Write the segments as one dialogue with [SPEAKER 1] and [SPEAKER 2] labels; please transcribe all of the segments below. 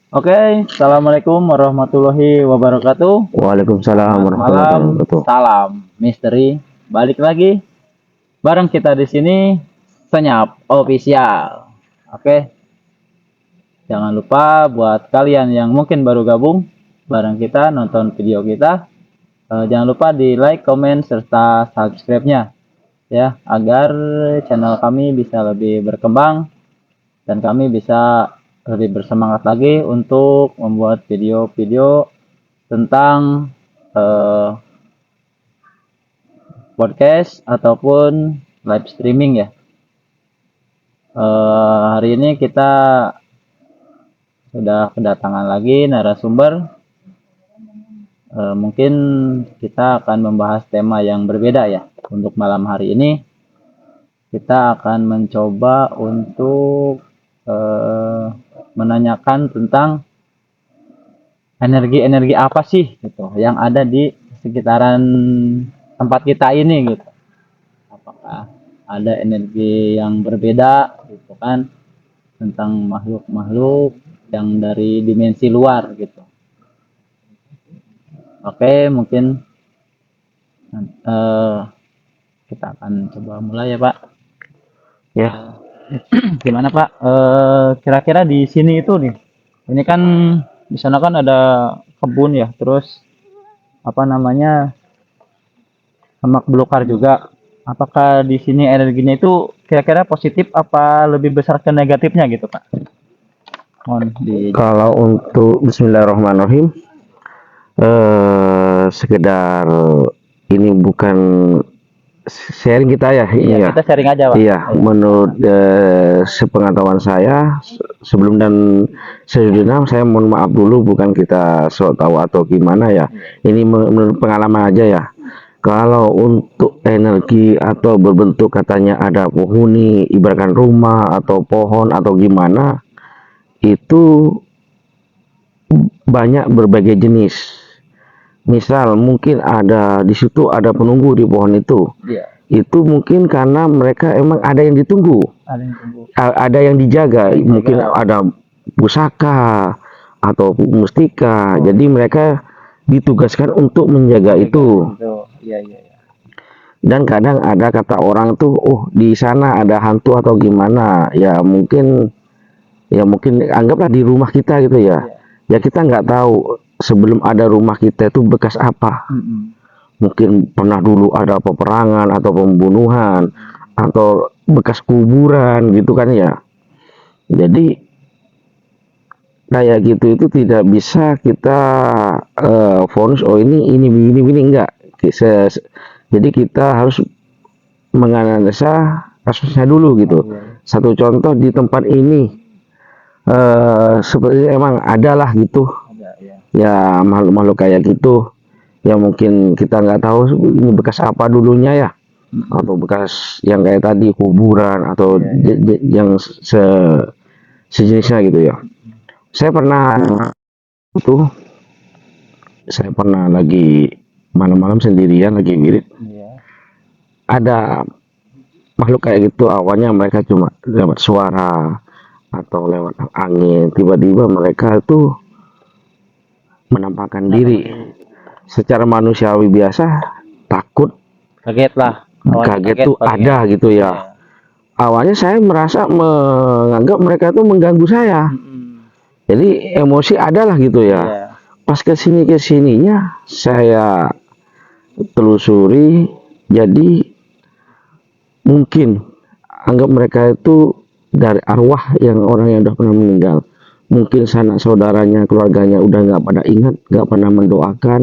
[SPEAKER 1] Oke, assalamualaikum warahmatullahi wabarakatuh.
[SPEAKER 2] Waalaikumsalam
[SPEAKER 1] Selamat
[SPEAKER 2] warahmatullahi
[SPEAKER 1] malam,
[SPEAKER 2] wabarakatuh.
[SPEAKER 1] salam misteri. Balik lagi bareng kita di sini Senyap Official. Oke, jangan lupa buat kalian yang mungkin baru gabung bareng kita nonton video kita, jangan lupa di like, comment serta subscribe-nya ya agar channel kami bisa lebih berkembang dan kami bisa lebih bersemangat lagi untuk membuat video-video tentang eh, podcast ataupun live streaming ya. Hari ini kita sudah kedatangan lagi narasumber. Mungkin kita akan membahas tema yang berbeda ya. Untuk malam hari ini kita akan mencoba untuk menanyakan tentang energi-energi apa sih gitu yang ada di sekitaran tempat kita ini gitu. Apakah ada energi yang berbeda gitu kan tentang makhluk-makhluk yang dari dimensi luar gitu. Oke, mungkin eh, kita akan coba mulai ya Pak.
[SPEAKER 2] Ya,
[SPEAKER 1] Gimana Pak? Kira-kira di sini itu nih, ini kan di sana kan ada kebun ya, terus apa namanya semak belukar juga. Apakah di sini energinya itu kira-kira positif apa lebih besar ke negatifnya gitu Pak? Mohon di
[SPEAKER 2] kalau untuk Bismillahirrahmanirrahim, sekedar ini bukan sharing kita ya,
[SPEAKER 1] iya
[SPEAKER 2] ini ya.
[SPEAKER 1] kita sharing aja Pak.
[SPEAKER 2] Iya, menurut sepengetahuan saya sebelum dan sejujurnya saya mohon maaf dulu, bukan kita sok tahu atau gimana ya. Ini menurut pengalaman aja ya. Kalau untuk energi atau berbentuk katanya ada penghuni, ibaratkan rumah atau pohon atau gimana, itu banyak berbagai jenis. Misal mungkin ada di situ ada penunggu di pohon itu.
[SPEAKER 1] Iya,
[SPEAKER 2] Itu mungkin karena mereka emang ada yang ditunggu,
[SPEAKER 1] ada yang tunggu.
[SPEAKER 2] ada yang dijaga,
[SPEAKER 1] Yang
[SPEAKER 2] mungkin
[SPEAKER 1] jaga.
[SPEAKER 2] ada pusaka atau mustika. Jadi mereka ditugaskan untuk menjaga itu.
[SPEAKER 1] Iya, iya, iya.
[SPEAKER 2] Dan kadang ada kata orang tuh, oh di sana ada hantu atau gimana. Ya mungkin anggaplah di rumah kita gitu ya.
[SPEAKER 1] Iya.
[SPEAKER 2] Ya kita nggak tahu sebelum ada rumah kita itu bekas apa.
[SPEAKER 1] Mm-mm.
[SPEAKER 2] Mungkin pernah dulu ada peperangan atau pembunuhan atau bekas kuburan gitu kan ya. Jadi kayak gitu itu tidak bisa kita vonis oh ini enggak. Jadi kita harus menganalisa kasusnya dulu gitu.
[SPEAKER 1] Iya,
[SPEAKER 2] Satu contoh di tempat ini seperti emang ada lah gitu
[SPEAKER 1] ada ya.
[SPEAKER 2] ya, makhluk-makhluk kayak gitu ya, mungkin kita nggak tahu ini bekas apa dulunya ya, atau bekas yang kayak tadi kuburan atau yang sejenisnya gitu ya. Saya pernah tuh saya pernah lagi malam-malam sendirian lagi wirid,
[SPEAKER 1] Iya.
[SPEAKER 2] ada makhluk kayak gitu. Awalnya mereka cuma lewat suara atau lewat angin, tiba-tiba mereka tuh menampakkan diri secara manusiawi biasa, takut,
[SPEAKER 1] Kaget lah. Awalnya
[SPEAKER 2] kaget
[SPEAKER 1] kaget
[SPEAKER 2] tuh
[SPEAKER 1] paling ya.
[SPEAKER 2] ada gitu
[SPEAKER 1] Iya.
[SPEAKER 2] ya. Awalnya saya merasa menganggap mereka tuh mengganggu saya,
[SPEAKER 1] Mm-mm.
[SPEAKER 2] jadi emosi adalah gitu ya.
[SPEAKER 1] Iya.
[SPEAKER 2] Pas kesininya saya telusuri, jadi mungkin anggap mereka itu dari arwah yang orang yang udah pernah meninggal. Mungkin sanak saudaranya, keluarganya udah nggak pada ingat, nggak pernah mendoakan,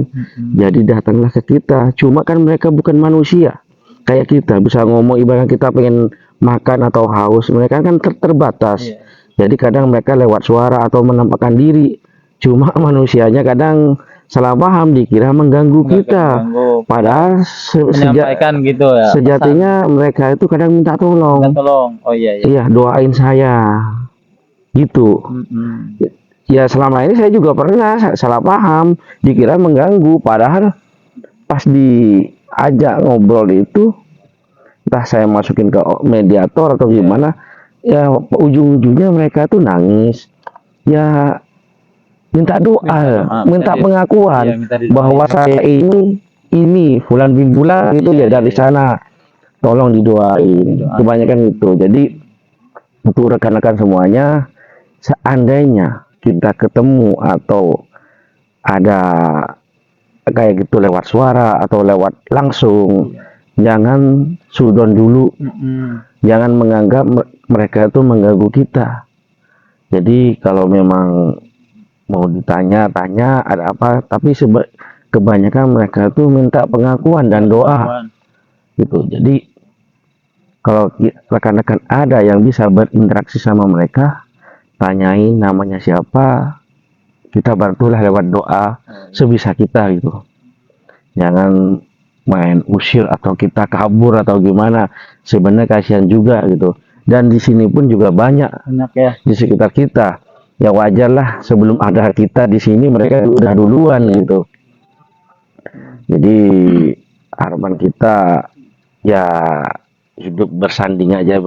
[SPEAKER 2] jadi datanglah ke kita. Cuma kan mereka bukan manusia kayak kita, bisa ngomong ibarat kita pengen makan atau haus, mereka kan terbatas.
[SPEAKER 1] Iya.
[SPEAKER 2] Jadi kadang mereka lewat suara atau menampakkan diri. Cuma manusianya kadang salah paham, dikira mengganggu kita.
[SPEAKER 1] Mengganggu.
[SPEAKER 2] Padahal
[SPEAKER 1] Menyampaikan gitu ya.
[SPEAKER 2] sejatinya mereka itu kadang minta
[SPEAKER 1] Pesan. Minta
[SPEAKER 2] tolong.
[SPEAKER 1] tolong. Oh iya iya.
[SPEAKER 2] Iya, doain saya. Gitu.
[SPEAKER 1] Mm-mm.
[SPEAKER 2] Ya selama ini saya juga pernah salah paham, dikira mengganggu. Padahal pas diajak ngobrol itu, entah saya masukin ke mediator atau gimana, ya ujung-ujungnya mereka tuh nangis. Ya minta doa, minta
[SPEAKER 1] Jadi,
[SPEAKER 2] pengakuan
[SPEAKER 1] iya, minta didoain.
[SPEAKER 2] bahwa saya ini fulan bin fulan itu ya dari sana, tolong didoain.
[SPEAKER 1] Didoain.
[SPEAKER 2] Kebanyakan itu. Jadi untuk rekan-rekan semuanya, seandainya kita ketemu atau ada kayak gitu lewat suara atau lewat langsung, jangan sudon dulu, jangan menganggap mereka itu mengganggu kita. Jadi kalau memang mau ditanya-tanya ada apa, tapi kebanyakan mereka itu minta pengakuan dan doa gitu. Jadi kalau rekan-rekan ada yang bisa berinteraksi sama mereka, tanyain namanya siapa, kita bantulah lewat doa sebisa kita gitu. Jangan main usir atau kita kabur atau gimana, sebenarnya kasihan juga gitu. Dan di sini pun juga banyak
[SPEAKER 1] ya
[SPEAKER 2] di sekitar kita, ya wajar lah sebelum ada kita di sini mereka udah duluan gitu. Jadi harapan kita ya hidup bersanding aja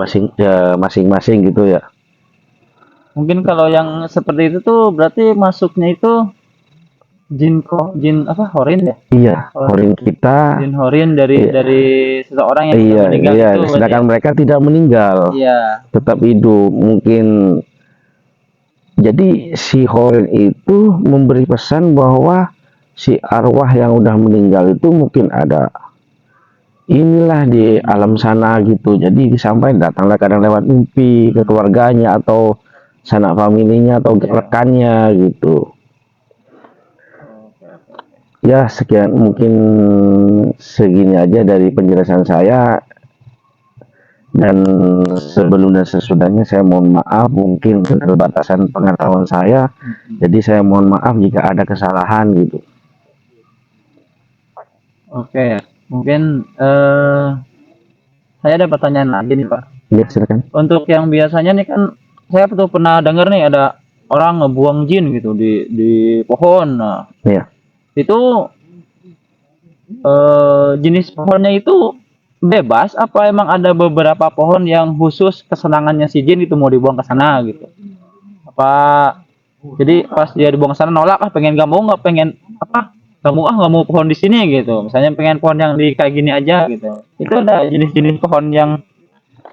[SPEAKER 2] masing-masing gitu ya.
[SPEAKER 1] Mungkin kalau yang seperti itu tuh berarti masuknya itu jin apa horin ya?
[SPEAKER 2] Iya, horin kita.
[SPEAKER 1] Jin horin dari seseorang yang sudah meninggal
[SPEAKER 2] iya,
[SPEAKER 1] itu.
[SPEAKER 2] sedangkan mereka tidak meninggal, tetap hidup. Mungkin jadi si horin itu memberi pesan bahwa si arwah yang udah meninggal itu mungkin ada inilah di alam sana gitu. Jadi disampaikan datanglah kadang lewat mimpi ke keluarganya atau sanak familinya atau rekannya gitu. Ya sekian mungkin segini aja dari penjelasan saya, dan sebelum dan sesudahnya saya mohon maaf mungkin keterbatasan pengetahuan saya, jadi saya mohon maaf jika ada kesalahan gitu.
[SPEAKER 1] Oke, mungkin saya ada pertanyaan lagi nih Pak.
[SPEAKER 2] Ya silakan.
[SPEAKER 1] Untuk yang biasanya nih kan saya tuh pernah dengar nih ada orang ngebuang jin gitu di pohon. Nah,
[SPEAKER 2] Iya.
[SPEAKER 1] itu jenis pohonnya itu bebas apa emang ada beberapa pohon yang khusus kesenangannya si jin itu mau dibuang ke sana gitu? Apa jadi pas dia dibuang ke sana nolak pengen gak mau pengen apa? Nggak mau pohon di sini gitu. Misalnya pengen pohon yang di kayak gini aja gitu. Itu ada jenis-jenis pohon yang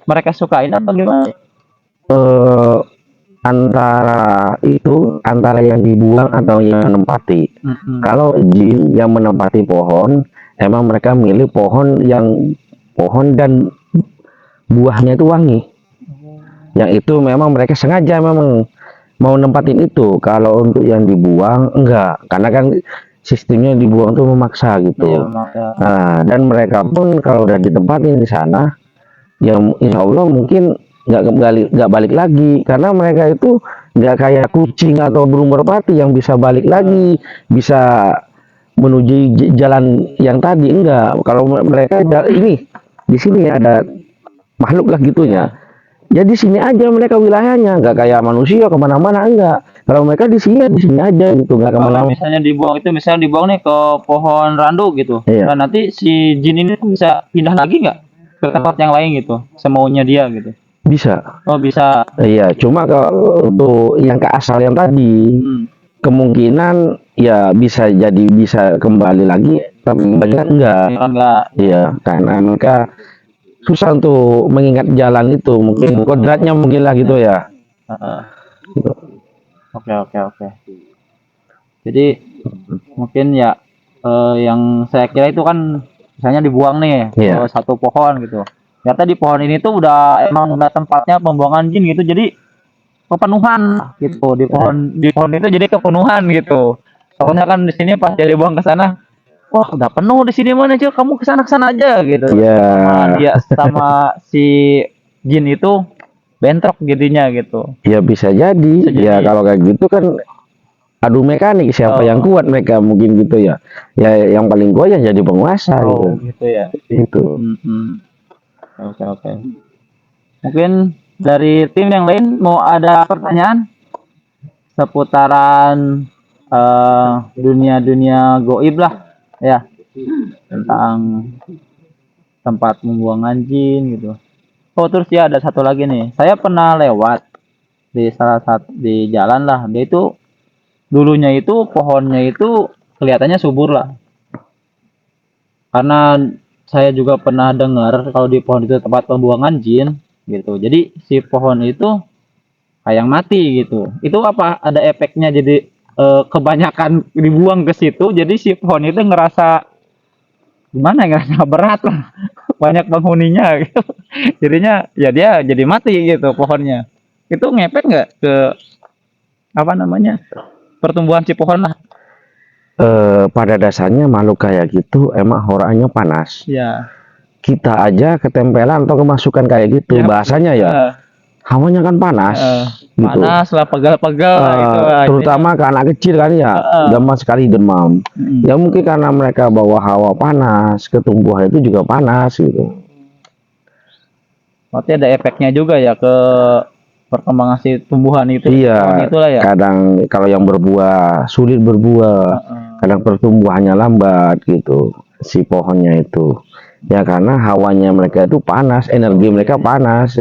[SPEAKER 1] mereka sukain apa gimana?
[SPEAKER 2] Antara yang dibuang atau yang menempati. Kalau jin yang menempati pohon, emang mereka milih pohon dan buahnya itu wangi. Yang itu memang mereka sengaja memang mau nempatin itu. Kalau untuk yang dibuang enggak, karena kan sistemnya dibuang tuh memaksa gitu. Nah, dan mereka pun kalau udah ditempatin di sana, ya insya Allah mungkin nggak balik lagi, karena mereka itu nggak kayak kucing atau burung merpati yang bisa balik lagi, bisa menuju jalan yang tadi. Enggak, kalau mereka ini di sini ada makhluk lah gitunya. Jadi sini aja mereka wilayahnya, nggak kayak manusia kemana-mana, enggak. Kalau mereka di sini aja gitu, nggak kemana-mana.
[SPEAKER 1] Misalnya dibuang nih ke pohon randu gitu.
[SPEAKER 2] Iya.
[SPEAKER 1] Nah, nanti si jin ini bisa pindah lagi nggak ke tempat yang lain gitu, semaunya dia gitu.
[SPEAKER 2] Bisa.
[SPEAKER 1] Oh bisa.
[SPEAKER 2] Iya, cuma kalau untuk yang ke asal yang tadi, kemungkinan ya bisa kembali lagi, tapi banyak enggak. Iya, karena mereka susah untuk mengingat jalan itu, mungkin kodratnya mungkin lah gitu ya.
[SPEAKER 1] Gitu. Oke. Jadi mungkin ya yang saya kira itu kan misalnya dibuang nih satu pohon gitu. Ternyata di pohon ini tuh emang udah tempatnya pembuangan jin gitu, jadi kepenuhan gitu di pohon itu jadi kepenuhan gitu. Soalnya kan di sini pas dia dibuang ke sana, wah udah penuh di sini, mana aja kamu kesana aja gitu. Sama si jin itu bentrok jadinya gitu.
[SPEAKER 2] Ya bisa jadi. Ya kalau kayak gitu kan adu mekanik, siapa yang kuat mereka mungkin gitu ya. Ya yang paling kuat ya jadi penguasa
[SPEAKER 1] gitu ya.
[SPEAKER 2] Itu.
[SPEAKER 1] Oke. Mungkin dari tim yang lain mau ada pertanyaan seputaran dunia goib lah ya, tentang tempat pembuangan jin gitu. Oh terus ya ada satu lagi nih, saya pernah lewat di salah satu di jalan lah, dia itu dulunya itu pohonnya itu kelihatannya subur lah. Karena saya juga pernah dengar kalau di pohon itu tempat pembuangan jin gitu. Jadi si pohon itu kayak mati gitu. Itu apa ada efeknya jadi kebanyakan dibuang ke situ jadi si pohon itu ngerasa gimana ya, ngerasa berat lah. Banyak penghuninya gitu. Jadinya ya dia jadi mati gitu pohonnya. Itu ngefek nggak ke apa namanya pertumbuhan si pohon lah?
[SPEAKER 2] Pada dasarnya makhluk kayak gitu emang orangnya panas.
[SPEAKER 1] Ya.
[SPEAKER 2] Kita aja ketempelan atau kemasukan kayak gitu,
[SPEAKER 1] Ya,
[SPEAKER 2] bahasanya ya hawanya kan panas gitu.
[SPEAKER 1] panas lah, pegal-pegal lah itu
[SPEAKER 2] Terutama ke anak kecil kan ya, gampang sekali demam. Ya mungkin karena mereka bawa hawa panas, ketumbuhan itu juga panas gitu.
[SPEAKER 1] Berarti ada efeknya juga ya ke perkembangan si tumbuhan itu.
[SPEAKER 2] Iya,
[SPEAKER 1] Itulah ya.
[SPEAKER 2] kadang kalau yang berbuah sulit berbuah, kadang pertumbuhannya lambat gitu si pohonnya itu. Ya karena hawanya mereka itu panas, energi mereka panas.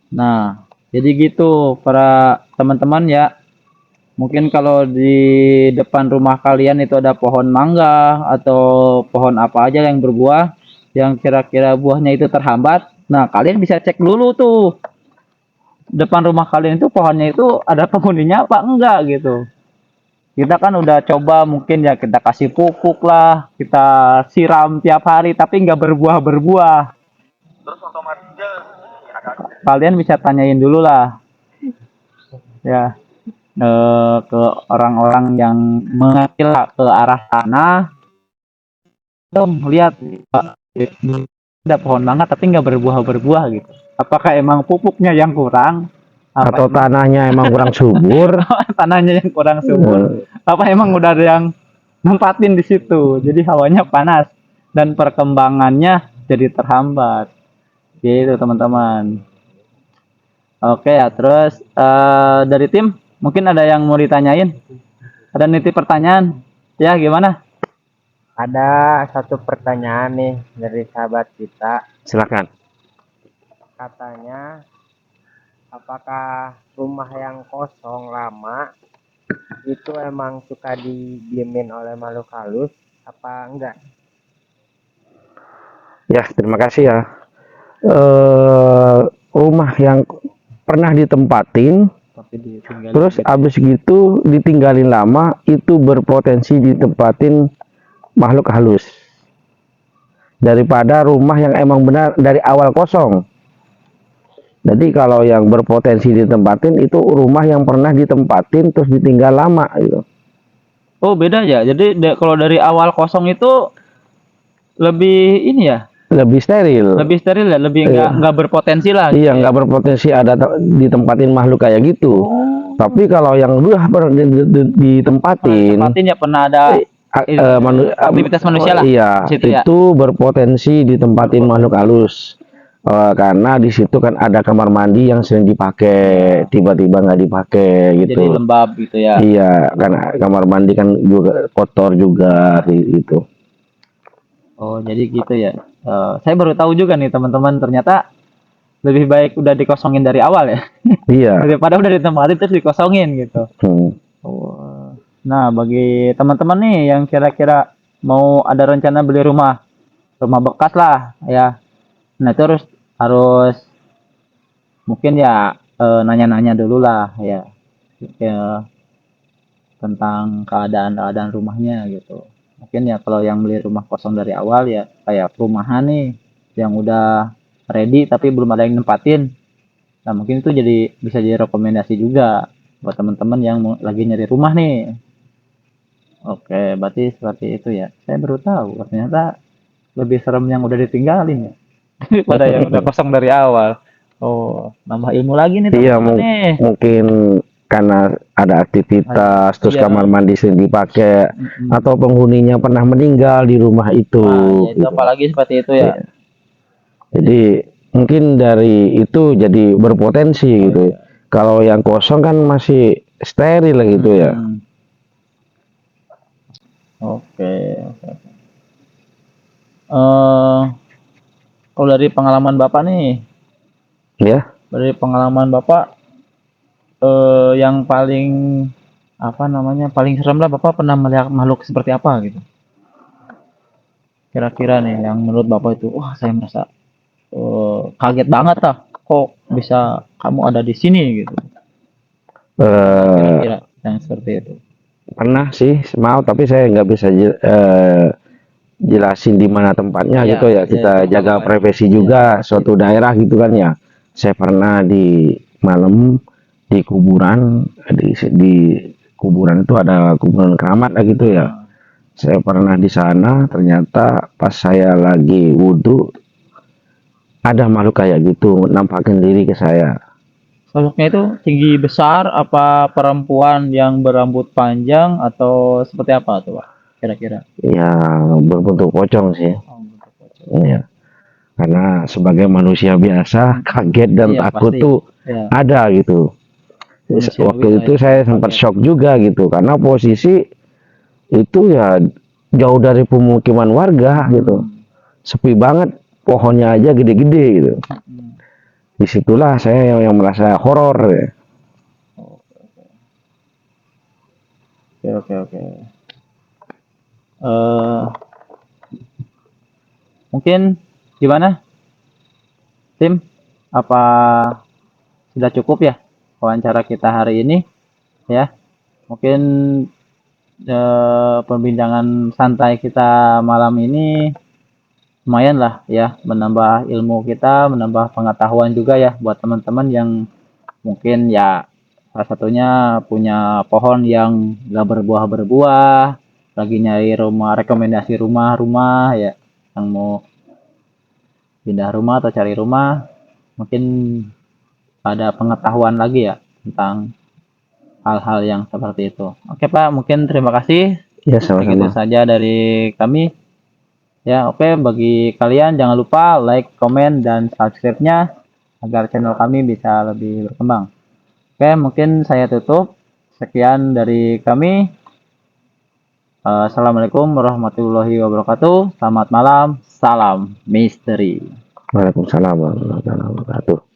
[SPEAKER 1] Nah, jadi gitu para teman-teman ya. Mungkin kalau di depan rumah kalian itu ada pohon mangga atau pohon apa aja yang berbuah, yang kira-kira buahnya itu terhambat. Nah, kalian bisa cek dulu tuh depan rumah kalian itu pohonnya itu ada penghuninya apa enggak gitu. Kita kan udah coba mungkin ya kita kasih pupuk lah, kita siram tiap hari tapi nggak berbuah-berbuah. Kalian bisa tanyain dulu lah ya ke orang-orang yang mengerti lah ke arah sana. Dong, lihat ada pohon mangga tapi nggak berbuah-berbuah gitu. Apakah emang pupuknya yang kurang? Apa
[SPEAKER 2] Atau tanahnya emang kurang subur?
[SPEAKER 1] tanahnya yang kurang subur? Apa emang udah ada yang nempatin di situ? Jadi hawanya panas dan perkembangannya jadi terhambat. Gitu teman-teman. Oke ya, terus dari tim mungkin ada yang mau ditanyain? Ada nitip pertanyaan? Ya gimana?
[SPEAKER 3] Ada satu pertanyaan nih dari sahabat kita.
[SPEAKER 2] Silakan.
[SPEAKER 3] Katanya, apakah rumah yang kosong lama itu emang suka didiemin oleh makhluk halus apa enggak?
[SPEAKER 2] Ya, terima kasih ya. Rumah yang pernah ditempatin, terus abis gitu ditinggalin lama, itu berpotensi ditempatin makhluk halus daripada rumah yang emang benar dari awal kosong. Jadi kalau yang berpotensi ditempatin itu rumah yang pernah ditempatin terus ditinggal lama gitu.
[SPEAKER 1] Oh beda ya. Jadi kalau dari awal kosong itu lebih ini ya,
[SPEAKER 2] Lebih steril.
[SPEAKER 1] lebih steril ya, lebih nggak berpotensi lah.
[SPEAKER 2] Iya, nggak berpotensi ada ditempatin makhluk kayak gitu. Tapi kalau yang udah pernah ditempatin,
[SPEAKER 1] ya pernah ada aktivitas manusia lah.
[SPEAKER 2] iya,
[SPEAKER 1] di situ ya.
[SPEAKER 2] itu berpotensi ditempatin makhluk halus. Karena di situ kan ada kamar mandi yang sering dipakai, tiba-tiba nggak dipakai gitu.
[SPEAKER 1] Jadi lembab gitu ya.
[SPEAKER 2] Iya, karena kamar mandi kan juga kotor juga gitu.
[SPEAKER 1] Oh jadi gitu ya. Saya baru tahu juga nih teman-teman, ternyata lebih baik udah dikosongin dari awal ya.
[SPEAKER 2] Iya.
[SPEAKER 1] Daripada udah ditempatin terus dikosongin gitu. Oh. Nah bagi teman-teman nih yang kira-kira mau ada rencana beli rumah bekas lah ya. Nah terus harus mungkin ya nanya-nanya dulu lah ya, tentang keadaan rumahnya gitu. Mungkin ya kalau yang beli rumah kosong dari awal ya kayak perumahan nih yang udah ready tapi belum ada yang nempatin. Nah mungkin itu bisa jadi rekomendasi juga buat teman-teman yang lagi nyari rumah nih. Oke, berarti seperti itu ya. Saya baru tahu ternyata lebih serem yang udah ditinggalin ya daripada yang udah kosong dari awal. Oh, nambah ilmu lagi nih
[SPEAKER 2] Iya,
[SPEAKER 1] teman-teman nih.
[SPEAKER 2] mungkin karena ada aktivitas, terus
[SPEAKER 1] Iya.
[SPEAKER 2] kamar mandi sering dipakai, atau penghuninya pernah meninggal di rumah itu.
[SPEAKER 1] Nah, ya itu apalagi seperti itu ya.
[SPEAKER 2] Iya. Jadi mungkin dari itu jadi berpotensi gitu. Kalau yang kosong kan masih steril gitu ya.
[SPEAKER 1] Oke. Kalau dari pengalaman Bapak nih,
[SPEAKER 2] Ya.
[SPEAKER 1] dari pengalaman Bapak, yang paling apa namanya, paling serem lah, Bapak pernah melihat makhluk seperti apa gitu? Kira-kira nih yang menurut Bapak itu, wah saya merasa kaget banget lah, kok bisa kamu ada di sini gitu.
[SPEAKER 2] Eh,
[SPEAKER 1] Kira-kira yang seperti itu.
[SPEAKER 2] pernah sih mau, tapi saya nggak bisa jelasin di mana tempatnya
[SPEAKER 1] Iya,
[SPEAKER 2] gitu ya.
[SPEAKER 1] iya,
[SPEAKER 2] Kita
[SPEAKER 1] nggak
[SPEAKER 2] jaga
[SPEAKER 1] apa-apa ya.
[SPEAKER 2] privasi
[SPEAKER 1] Iya,
[SPEAKER 2] juga suatu daerah gitu kan ya. Saya pernah di malam di kuburan, di kuburan itu ada kuburan keramat lah gitu ya. Saya pernah di sana, ternyata pas saya lagi wudhu ada makhluk kayak gitu nampakin diri ke saya.
[SPEAKER 1] sosoknya itu tinggi besar, apa perempuan yang berambut panjang atau seperti apa tuh, Pak? Kira-kira.
[SPEAKER 2] Ya berbentuk pocong sih.
[SPEAKER 1] Oh, bentuk pocong.
[SPEAKER 2] Ya. Karena sebagai manusia biasa kaget dan
[SPEAKER 1] Iya
[SPEAKER 2] takut
[SPEAKER 1] pasti.
[SPEAKER 2] tuh
[SPEAKER 1] Ya,
[SPEAKER 2] ada gitu.
[SPEAKER 1] manusiawi
[SPEAKER 2] Waktu
[SPEAKER 1] lah
[SPEAKER 2] itu
[SPEAKER 1] ya
[SPEAKER 2] saya
[SPEAKER 1] kalau
[SPEAKER 2] sempat
[SPEAKER 1] kaget.
[SPEAKER 2] shock juga gitu karena posisi itu ya jauh dari pemukiman warga gitu. Sepi banget, pohonnya aja gede-gede gitu.
[SPEAKER 1] Hmm.
[SPEAKER 2] Disitulah saya yang merasa horor ya.
[SPEAKER 1] Oke, oke, oke. Eh, mungkin gimana, Tim? Apa sudah cukup ya wawancara kita hari ini? Ya, mungkin perbincangan santai kita malam ini lumayan lah ya, menambah ilmu kita, menambah pengetahuan juga ya buat teman-teman yang mungkin ya salah satunya punya pohon yang gak berbuah-berbuah, lagi nyari rumah, rekomendasi rumah-rumah ya, yang mau pindah rumah atau cari rumah, mungkin ada pengetahuan lagi ya tentang hal-hal yang seperti itu. Oke Pak, mungkin terima kasih.
[SPEAKER 2] Ya
[SPEAKER 1] Segitu
[SPEAKER 2] sama-sama.
[SPEAKER 1] saja dari kami. Ya, oke, bagi kalian jangan lupa like, komen, dan subscribe-nya agar channel kami bisa lebih berkembang. Oke, mungkin saya tutup. Sekian dari kami. Assalamualaikum warahmatullahi wabarakatuh. Selamat malam. Salam misteri.
[SPEAKER 2] Waalaikumsalam warahmatullahi wabarakatuh.